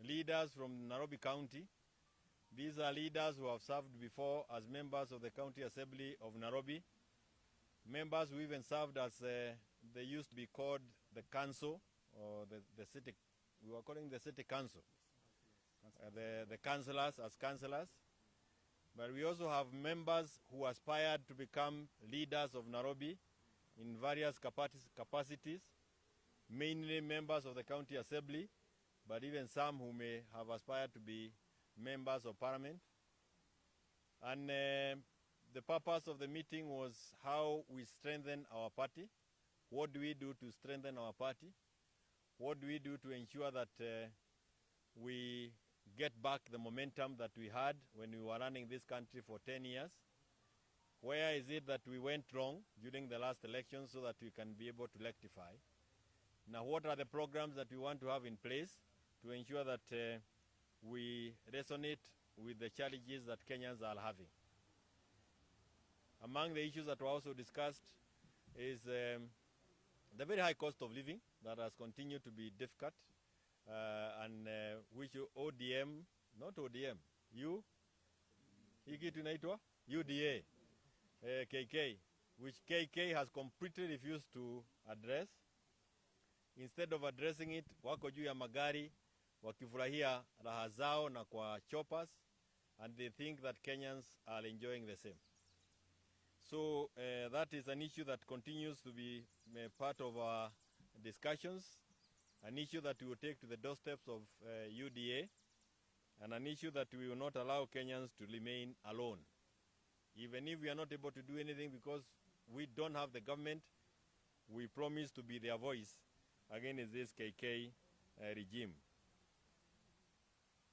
leaders from Nairobi County. These are leaders who have served before as members of the County Assembly of Nairobi. Members who even served as, they used to be called the council, or the city, we were calling the city council. The councillors as councillors. But we also have members who aspired to become leaders of Nairobi in various capacities, mainly members of the County Assembly, but even some who may have aspired to be members of Parliament. And the purpose of the meeting was how we strengthen our party. What do we do to strengthen our party? What do we do to ensure that we get back the momentum that we had when we were running this country for 10 years? Where is it that we went wrong during the last election so that we can be able to rectify? Now, what are the programs that we want to have in place to ensure that we resonate with the challenges that Kenyans are having? Among the issues that were also discussed is the very high cost of living that has continued to be difficult, and which ODM, not ODM, UDA, KK, which KK has completely refused to address. Instead of addressing it, wako juu ya magari wakifurahia raha zao na kwa choppers, and they think that Kenyans are enjoying the same. So that is an issue that continues to be part of our discussions, an issue that we will take to the doorsteps of UDA, and an issue that we will not allow Kenyans to remain alone. Even if we are not able to do anything because we don't have the government, we promise to be their voice against this KK regime.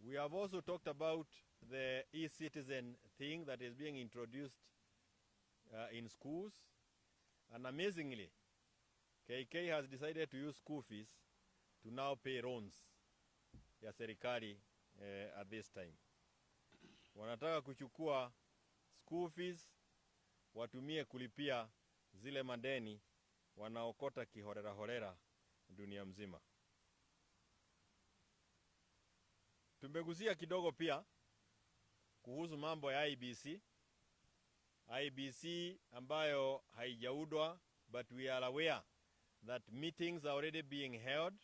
We have also talked about the e-citizen thing that is being introduced in schools, and amazingly, KK has decided to use school fees to now pay loans ya serikali at this time. Wanataka kuchukua school fees watumie kulipia zile madeni wanaokota kihorera horera dunia mzima. Tumegusia kidogo pia kuhusu mambo ya IBC. IBC ambayo haijaudwa, but we are aware that meetings are already being held.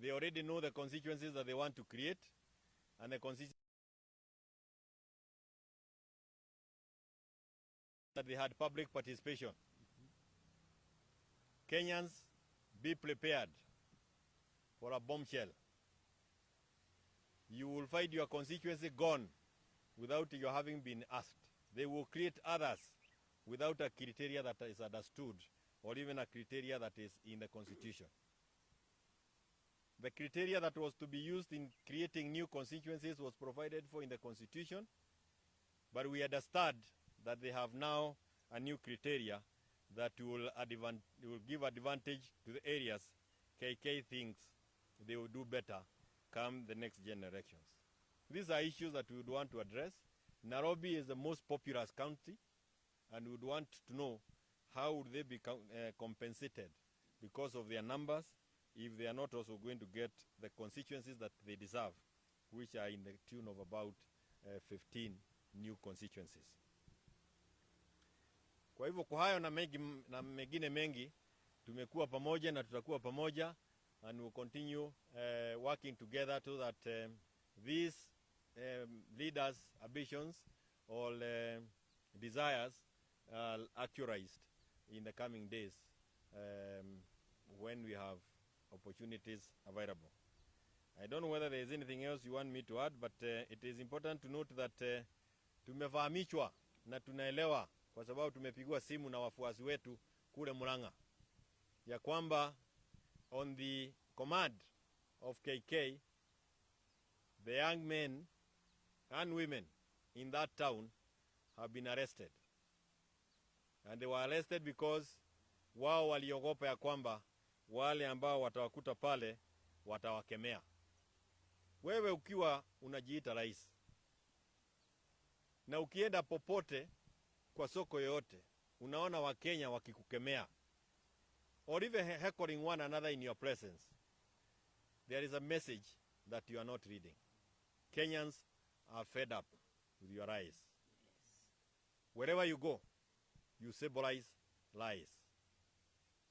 They already know the constituencies that they want to create, and the constituencies that they had public participation. Kenyans, be prepared for a bombshell. You will find your constituency gone without you having been asked. They will create others without a criteria that is understood, or even a criteria that is in the constitution. The criteria that was to be used in creating new constituencies was provided for in the constitution, but we understand that they have now a new criteria that will give advantage to the areas KK thinks they will do better come the next generations. These are issues that we would want to address. Nairobi is the most populous county, and we would want to know how would they be compensated because of their numbers if they are not also going to get the constituencies that they deserve, which are in the tune of about 15 new constituencies. Kwa hivyo kwa hayo na mengine mengi, tumekuwa pamoja na tutakuwa pamoja, and we'll continue working together so that these leaders' ambitions or desires are actualized in the coming days when we have opportunities available. I don't know whether there is anything else you want me to add, but it is important to note that tumefahamishwa na tunaelewa kwa sababu tumepigwa simu na wafuasi wetu kule Murang'a ya kwamba on the command of KK, the young men and women in that town have been arrested. And they were arrested because wao waliogopa ya kwamba wale ambao watawakuta pale watawakemea. Wewe ukiwa unajiita rais na ukienda popote kwa soko yoyote unaona Wakenya wakikukemea or even heckling one another in your presence, there is a message that you are not reading. Kenyans are fed up with your lies. Wherever you go, you symbolize lies.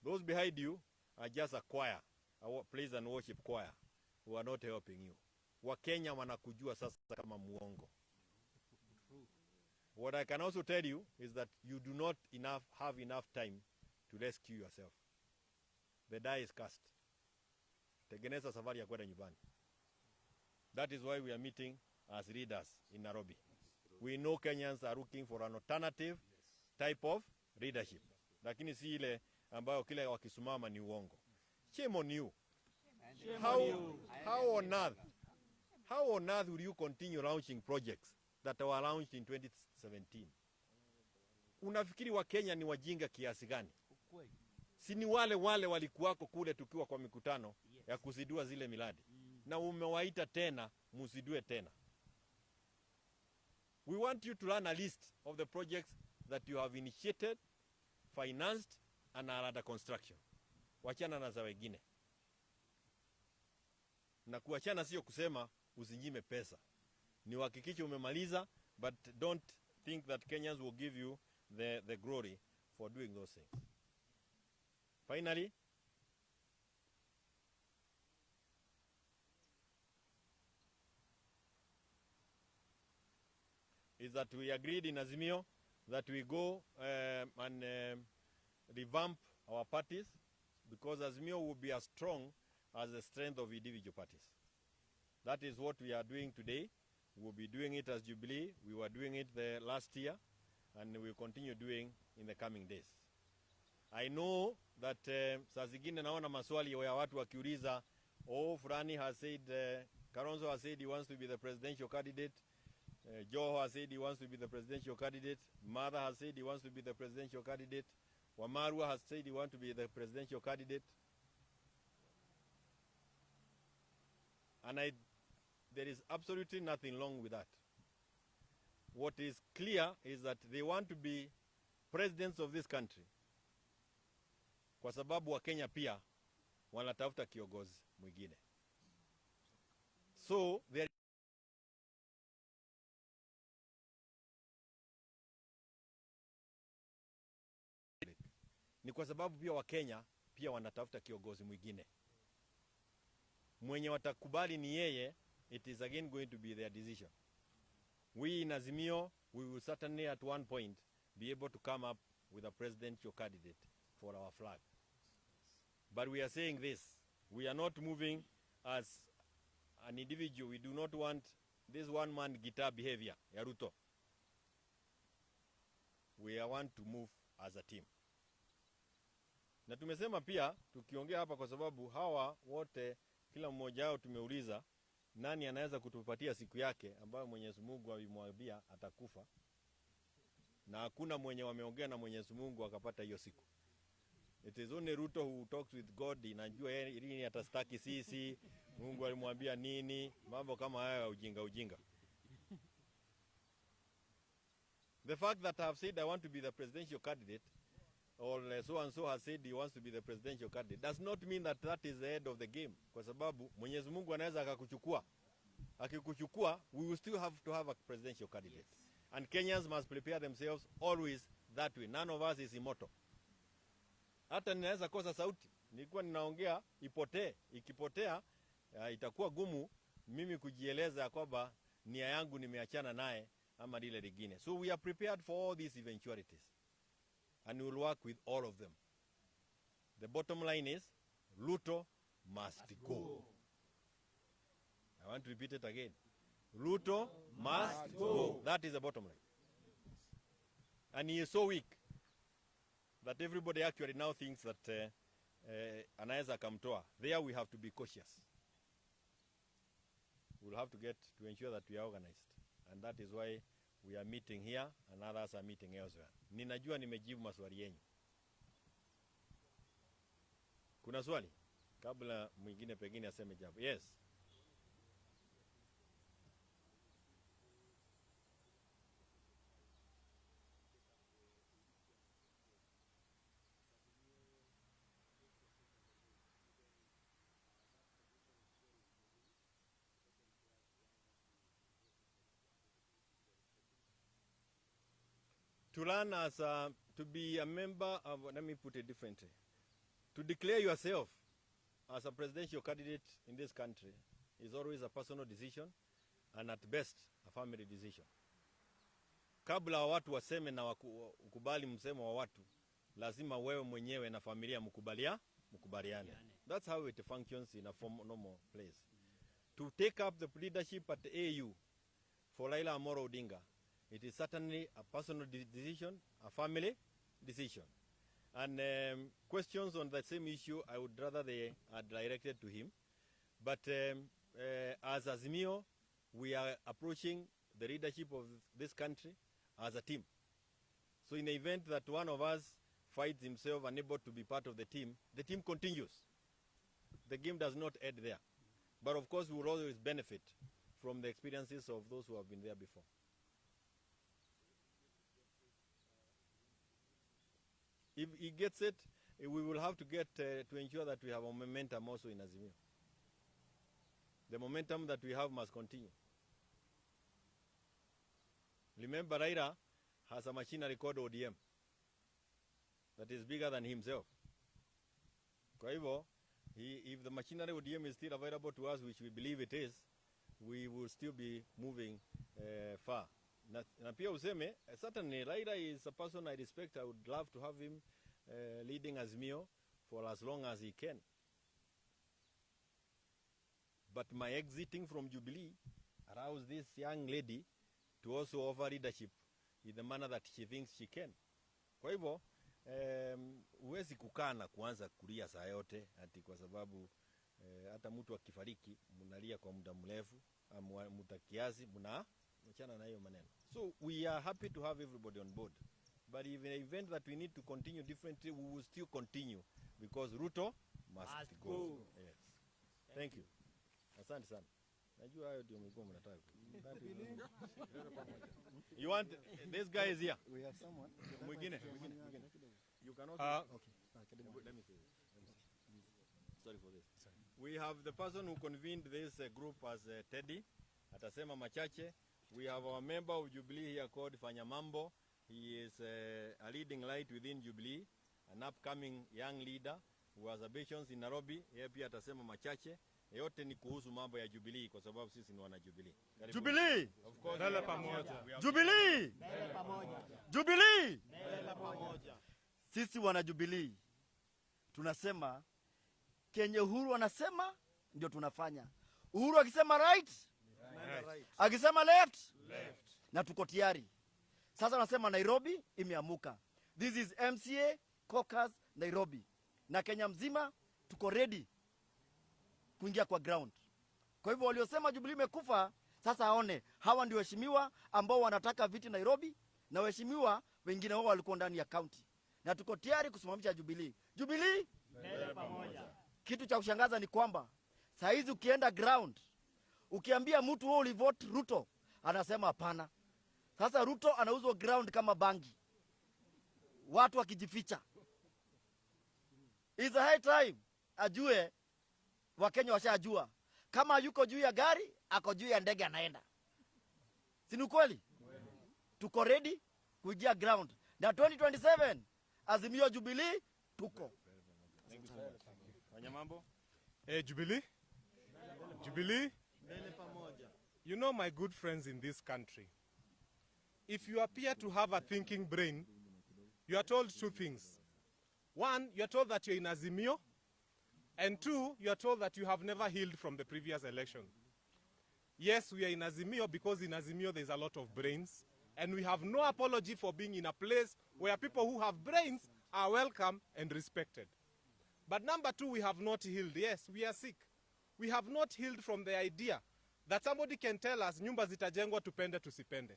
Those behind you are just a choir, a praise and worship choir, who are not helping you. Wakenya wanakujua sasa kama muongo. What I can also tell you is that you do not have enough time to rescue yourself. The die is cast. Tengeneza safari ya kwenda nyumbani. That is why we are meeting as leaders in Nairobi. We know Kenyans are looking for an alternative type of leadership. Lakini si ile ambayo kile wakisimama ni uongo. Shame on you. How on earth will you continue launching projects that were launched in 2017? Unafikiri wa Kenya ni wajinga kiasi gani? Si ni wale walikuwako kule tukiwa kwa mikutano ya kuzidua zile miradi. Na umewaita tena, muzidue tena. We want you to run a list of the projects that you have initiated, financed, and are under construction. Wachana na za wengine. Na kuachana sio kusema usinyime pesa. Ni uhakikishe umemaliza, but don't think that Kenyans will give you the glory for doing those things. Finally, is that we agreed in Azimio that we go and revamp our parties, because Azimio will be as strong as the strength of individual parties. That is what we are doing today. We will be doing it as Jubilee. We were doing it the last year, and we will continue doing in the coming days. I know that saa zingine naona maswali ya watu wakiuliza, fulani has said, Kalonzo has said he wants to be the presidential candidate. Joho has said he wants to be the presidential candidate. Mother has said he wants to be the presidential candidate. Wamarua has said he wants to be the presidential candidate. And there is absolutely nothing wrong with that. What is clear is that they want to be presidents of this country kwa sababu wa Kenya pia wanatafuta kiongozi mwingine. So there ni kwa sababu pia wa Kenya pia wanatafuta kiongozi mwingine. Mwenye watakubali ni yeye, it is again going to be their decision. We in Azimio, we will certainly at one point be able to come up with a presidential candidate for our flag. But we are saying this, we are not moving as an individual. We do not want this one-man guitar behavior ya Ruto. We want to move as a team. Na tumesema pia, tukiongea hapa kwa sababu hawa wote, kila mmoja wao tumeuliza, nani anaweza kutupatia siku yake ambayo Mwenyezi Mungu alimwambia atakufa. Na hakuna mwenye wameongea na Mwenyezi Mungu akapata hiyo siku. It is only Ruto who talks with God. Inajua lini atastaki sisi, Mungu alimwambia nini, mambo kama haya ujinga. The fact that I have said I want to be the presidential candidate, or so and so has said he wants to be the presidential candidate, does not mean that that is the end of the game. Kwa sababu Mwenyezi Mungu anaweza akakuchukua. Akikuchukua, we will still have to have a presidential candidate. And Kenyans must prepare themselves always that way. None of us is immortal. Hata ninaweza kosa sauti. Nilikuwa ninaongea ipotee. Ikipotea itakuwa gumu mimi kujieleza kwamba nia yangu nimeachana naye ama lile lingine. So we are prepared for all these eventualities. And we will work with all of them. The bottom line is, Ruto must go. I want to repeat it again. Ruto must go. That is the bottom line. And he is so weak that everybody actually now thinks that anaweza akamtoa. There we have to be cautious. We'll have to ensure that we are organized. And that is why we are meeting here and others are meeting elsewhere. Ninajua nimejibu maswali yenu. Kuna swali? Kabla mwingine pengine aseme jambo. Yes. To run as to be a member of, let me put it differently, to declare yourself as a presidential candidate in this country is always a personal decision and at best a family decision. Kabla watu waseme na ukubali msemo wa watu, lazima wewe mwenyewe na familia mkubaliane. That's how it functions in a normal place. To take up the leadership at the AU for Raila Amolo Odinga, it is certainly a personal decision, a family decision. And questions on the same issue, I would rather they are directed to him. But as Azimio, we are approaching the leadership of this country as a team. So in the event that one of us finds himself unable to be part of the team continues. The game does not end there. But of course, we will always benefit from the experiences of those who have been there before. If he gets it, we will have to get to ensure that we have a momentum also in Azimio. The momentum that we have must continue. Remember, Raila has a machinery called ODM that is bigger than himself. Kwa hivyo, if the machinery ODM is still available to us, which we believe it is, we will still be moving far. Na pia useme, certainly Raila is a person I respect. I would love to have him leading Azimio for as long as he can. But my exiting from Jubilee aroused this young lady to also offer leadership in the manner that she thinks she can. Kwa hivyo, huwezi kukaa na kuanza kulia saa yote ati kwa sababu hata mtu akifariki mnalia kwa muda mrefu, mtakiazi mnaachana na hiyo maneno. So we are happy to have everybody on board. But in the event that we need to continue differently, we will still continue because Ruto must go. Yes. Thank you. Asante sana. Najua hayo ndio mlikuwa mnataka. You want this guy is here. We have someone. Mwingine. You cannot. Okay. Let me say this. Sorry for this. Sorry. We have the person who convened this group as Teddy. Atasema machache. We have our member of Jubilee here called Fanya Mambo. He is a leading light within Jubilee, an upcoming young leader who has ambitions in Nairobi. Yeye pia atasema machache. Yote ni kuhusu mambo ya Jubilee kwa sababu sisi ni wana Jubilee. Jubilee! Of course. Mbele pamoja. Jubilee! Mbele pamoja. Jubilee! Mbele pamoja. Sisi wana Jubilee tunasema Kenya Uhuru anasema ndio tunafanya. Uhuru akisema right, akisema left. Na tuko tayari. Sasa nasema Nairobi imeamuka. This is MCA caucus Nairobi. Na Kenya mzima tuko ready kuingia kwa ground. Kwa hivyo waliosema Jubilee imekufa, sasa aone hawa ndio waheshimiwa ambao wanataka viti Nairobi na waheshimiwa wengine wao walikuwa ndani ya county. Na tuko tayari kusimamisha Jubilee. Jubilee mbele pamoja. Kitu cha kushangaza ni kwamba saa hizi ukienda ground, ukiambia mtu wewe ulivote Ruto, anasema hapana. Sasa Ruto anauzwa ground kama bangi. Watu wakijificha. Is a high time ajue Wakenya washajua. Kama yuko juu ya gari, ako juu ya ndege anaenda. Si ni kweli? Tuko ready kuingia ground. Na 2027 Azimio Jubilee tuko. Fanya Mambo. Jubilee? Jubilee? You know, my good friends in this country, if you appear to have a thinking brain, you are told two things. One, you are told that you're in Azimio. And two, you are told that you have never healed from the previous election. Yes, we are in Azimio because in Azimio there's a lot of brains. And we have no apology for being in a place where people who have brains are welcome and respected. But number two, we have not healed. Yes, we are sick. We have not healed from the idea that somebody can tell us, nyumba zitajengwa tupende tusipende.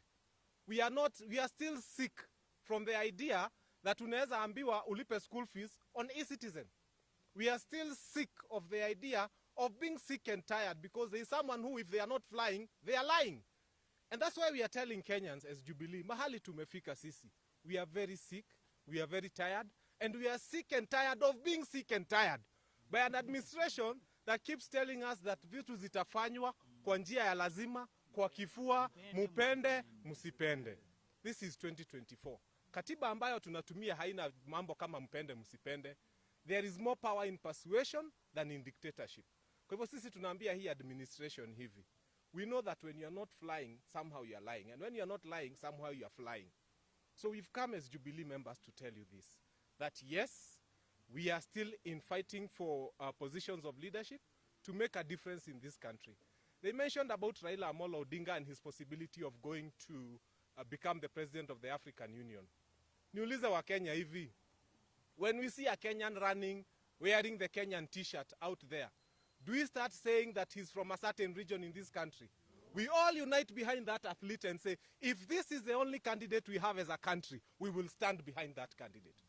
We are still sick from the idea that unaweza ambiwa ulipe school fees on e-citizen. We are still sick of the idea of being sick and tired because there is someone who, if they are not flying, they are lying. And that's why we are telling Kenyans as Jubilee, mahali tumefika sisi. We are very sick, we are very tired, and we are sick and tired of being sick and tired by an administration that keeps telling us that vitu zitafanywa kwa njia ya lazima, kwa kifua, mupende, musipende. This is 2024. Katiba ambayo tunatumia haina mambo kama mpende msipende. There is more power in persuasion than in dictatorship. Kwa hivyo sisi tunaambia hii administration hivi. We know that when you are not flying, somehow you are lying. And when you are not lying, somehow you are flying. So we've come as Jubilee members to tell you this. That yes, we are still in fighting for positions of leadership to make a difference in this country. They mentioned about Raila Amolo Odinga and his possibility of going to become the president of the African Union. Niulize wa Kenya hivi. When we see a Kenyan running, wearing the Kenyan t-shirt out there, do we start saying that he's from a certain region in this country? We all unite behind that athlete and say, if this is the only candidate we have as a country, we will stand behind that candidate.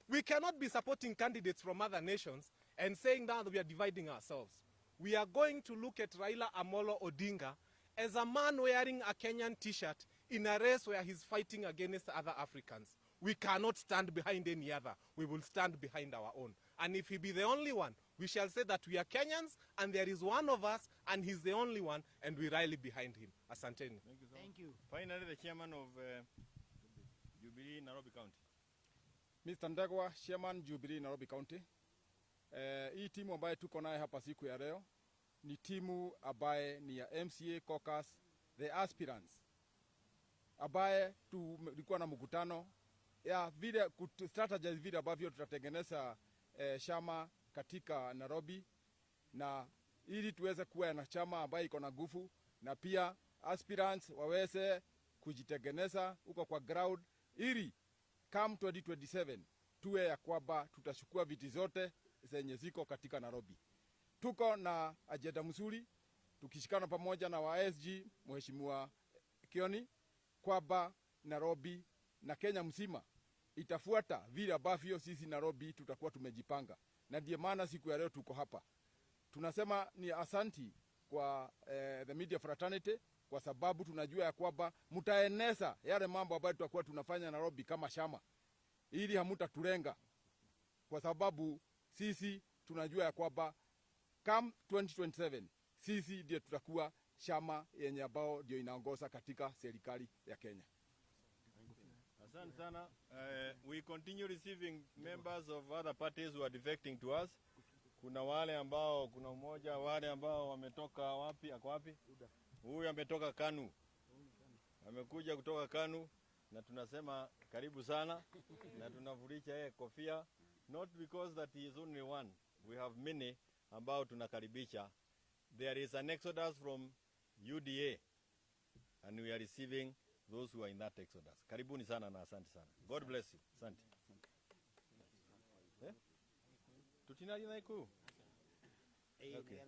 We cannot be supporting candidates from other nations and saying that we are dividing ourselves. We are going to look at Raila Amolo Odinga as a man wearing a Kenyan t-shirt in a race where he's fighting against other Africans. We cannot stand behind any other. We will stand behind our own. And if he be the only one, we shall say that we are Kenyans and there is one of us and he's the only one and we rally behind him. Asanteni. Thank you so Thank you. Finally, the chairman of Jubilee Nairobi County. Mr. Ndegwa, Chairman Jubilee Nairobi County. Hii timu ambaye tuko naye hapa siku ya leo ni timu ambaye ni ya MCA caucus, the Aspirants, ambaye tulikuwa na mkutano ya vile strategize vile ambavyo tutatengeneza chama katika Nairobi, na ili tuweze kuwa na chama ambaye iko na nguvu na pia aspirants waweze kujitengeneza huko kwa ground, ili come 2027 tuwe ya kwamba tutachukua viti zote zenye ziko katika Nairobi. Tuko na ajenda mzuri tukishikana pamoja na wa SG Mheshimiwa Kioni kwamba Nairobi na Kenya mzima itafuata vile ambavyo sisi Nairobi tutakuwa tumejipanga, na ndiyo maana siku ya leo tuko hapa. Tunasema ni asanti kwa the media fraternity, kwa sababu tunajua ya kwamba mtaeneza yale mambo ambayo tutakuwa tunafanya Nairobi kama chama, ili hamutatulenga, kwa sababu sisi tunajua ya kwamba come 2027 sisi ndio tutakuwa chama yenye ambao ndio inaongoza katika serikali ya Kenya. Asante sana. We continue receiving members of other parties who are defecting to us. Kuna mmoja wale ambao wametoka wapi? Ako wapi? Huyu ametoka Kanu. Amekuja kutoka Kanu na tunasema karibu sana na tunavulisha yeye kofia, not because that he is only one. We have many ambao tunakaribisha. There is an exodus from UDA and we are receiving those who are in that exodus. Karibuni sana na asante sana. God bless you. Asante. Tutinali naiku. Okay.